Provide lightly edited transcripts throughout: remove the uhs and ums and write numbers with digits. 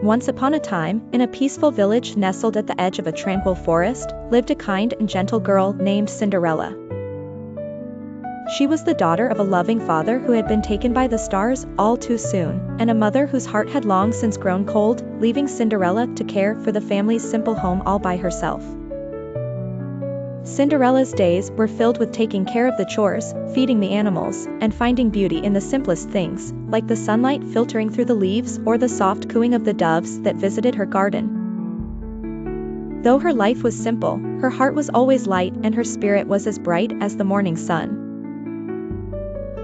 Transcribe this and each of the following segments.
Once upon a time, in a peaceful village nestled at the edge of a tranquil forest, lived a kind and gentle girl named Cinderella. She was the daughter of a loving father who had been taken by the stars all too soon, and a mother whose heart had long since grown cold, leaving Cinderella to care for the family's simple home all by herself. Cinderella's days were filled with taking care of the chores, feeding the animals, and finding beauty in the simplest things, like the sunlight filtering through the leaves or the soft cooing of the doves that visited her garden. Though her life was simple, her heart was always light and her spirit was as bright as the morning sun.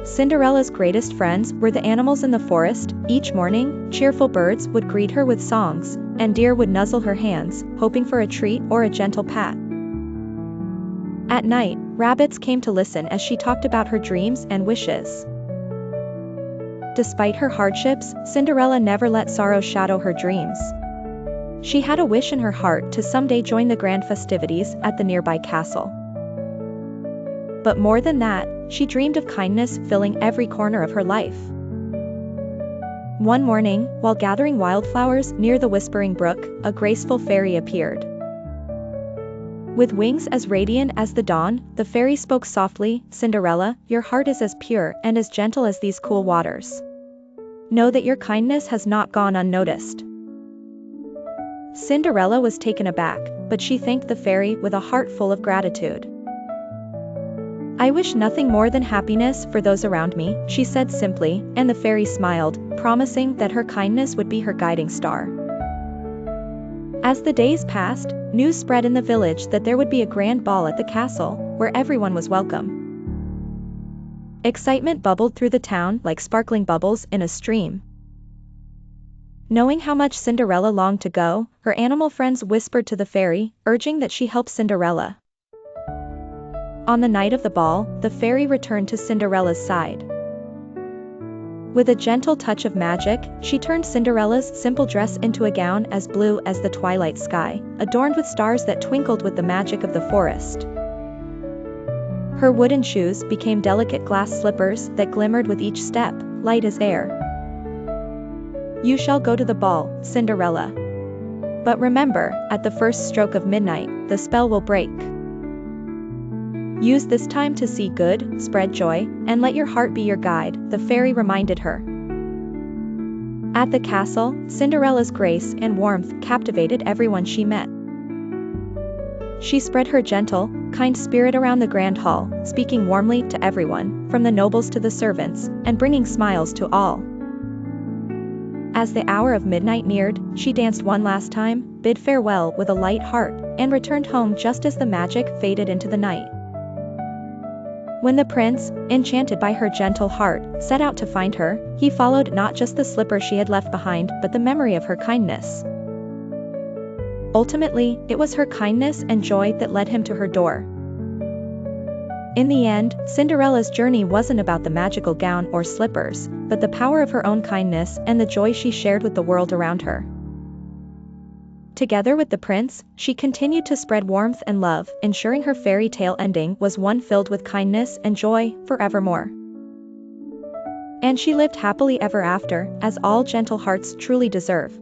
Cinderella's greatest friends were the animals in the forest. Each morning, cheerful birds would greet her with songs, and deer would nuzzle her hands, hoping for a treat or a gentle pat. At night, rabbits came to listen as she talked about her dreams and wishes. Despite her hardships, Cinderella never let sorrow shadow her dreams. She had a wish in her heart to someday join the grand festivities at the nearby castle. But more than that, she dreamed of kindness filling every corner of her life. One morning, while gathering wildflowers near the Whispering Brook, a graceful fairy appeared. With wings as radiant as the dawn, the fairy spoke softly, "Cinderella, your heart is as pure and as gentle as these cool waters. Know that your kindness has not gone unnoticed." Cinderella was taken aback, but she thanked the fairy with a heart full of gratitude. "I wish nothing more than happiness for those around me," she said simply, and the fairy smiled, promising that her kindness would be her guiding star. As the days passed, news spread in the village that there would be a grand ball at the castle, where everyone was welcome. Excitement bubbled through the town like sparkling bubbles in a stream. Knowing how much Cinderella longed to go, her animal friends whispered to the fairy, urging that she help Cinderella. On the night of the ball, the fairy returned to Cinderella's side. With a gentle touch of magic, she turned Cinderella's simple dress into a gown as blue as the twilight sky, adorned with stars that twinkled with the magic of the forest. Her wooden shoes became delicate glass slippers that glimmered with each step, light as air. "You shall go to the ball, Cinderella. But remember, at the first stroke of midnight, the spell will break. Use this time to see good, spread joy, and let your heart be your guide," the fairy reminded her. At the castle, Cinderella's grace and warmth captivated everyone she met. She spread her gentle, kind spirit around the grand hall, speaking warmly to everyone, from the nobles to the servants, and bringing smiles to all. As the hour of midnight neared, she danced one last time, bid farewell with a light heart, and returned home just as the magic faded into the night. When the prince, enchanted by her gentle heart, set out to find her, he followed not just the slipper she had left behind but the memory of her kindness. Ultimately, it was her kindness and joy that led him to her door. In the end, Cinderella's journey wasn't about the magical gown or slippers, but the power of her own kindness and the joy she shared with the world around her. Together with the prince, she continued to spread warmth and love, ensuring her fairy tale ending was one filled with kindness and joy forevermore. And she lived happily ever after, as all gentle hearts truly deserve.